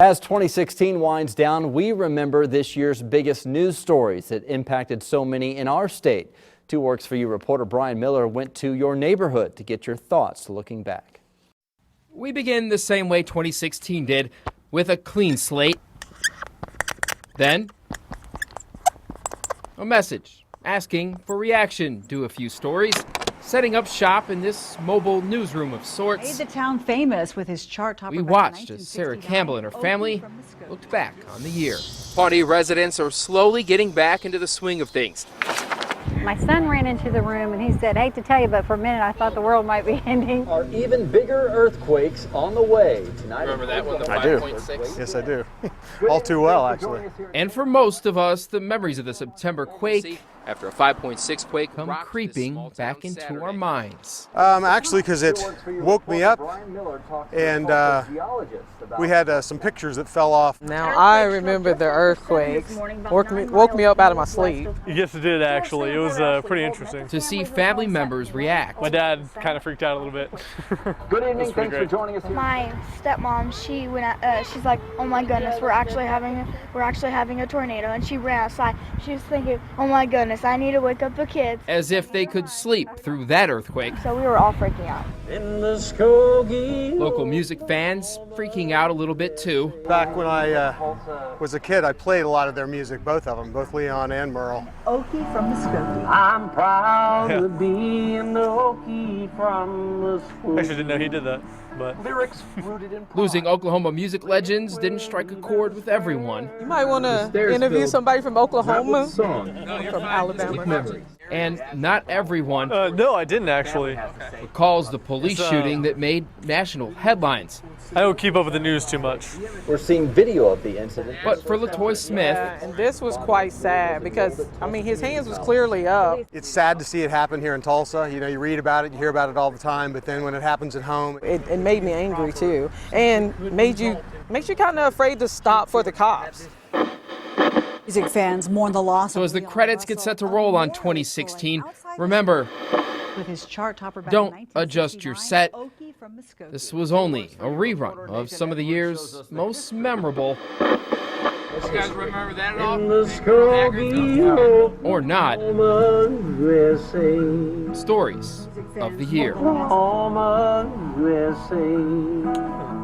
As 2016 winds down, we remember this year's biggest news stories that impacted so many in our state. 2 Works For You reporter Brian Miller went to your neighborhood to get your thoughts looking back. We begin the same way 2016 did, with a clean slate. Then, a message asking for reaction to a few stories. Setting up shop in this mobile newsroom of sorts. Made the town famous with his chart topper. We watched as Sarah Campbell and her family looked back on the year. Pawnee residents are slowly getting back into the swing of things. My son ran into the room and he said, "I hate to tell you, but for a minute I thought the world might be ending." Are even bigger earthquakes on the way tonight? Remember that one, the 5.6? Yes, I do. All too well, actually. And for most of us, the memories of the September quake, after a 5.6 quake, come creeping back into our minds. Actually, because it woke me up, and we had some pictures that fell off. Now I remember the earthquakes. Woke me up out of my sleep. Yes, it did actually. It was pretty interesting. To see family members react. My dad kind of freaked out a little bit. Good evening, thanks for joining us here. My stepmom, she's like, "Oh my goodness, we're actually having a tornado," and she ran outside. She was thinking, "Oh my goodness, I need to wake up the kids." As if they could sleep through that earthquake. So we were all freaking out. Local music fans freaking out a little bit too. Back when I was a kid, I played a lot of their music, both of them, both Leon and Merle. Okie from the Skokie. I'm proud to be an Okie from the Skokie. I actually didn't know he did that, but Lyrics rooted in pride. Losing Oklahoma music legends didn't strike a chord with everyone. You might want to interview somebody from Oklahoma, from Alabama. And not everyone no, I didn't actually. recalls the police shooting that made national headlines. I don't keep up with the news too much. We're seeing video of the incident. But for LaToy Smith, And this was quite sad because, I mean, his hands was clearly up. It's sad to see it happen here in Tulsa. You know, you read about it, you hear about it all the time, but then when it happens at home, It made me angry too, and makes you kind of afraid to stop for the cops. Music fans mourn the loss. so as the credits get set to roll on 2016, remember, With his chart topper back don't in adjust your 1969, set. Okie from the Skokie. This was only a rerun of some of the year's most memorable, You guys remember that at all? or not, stories of the year. Home USA.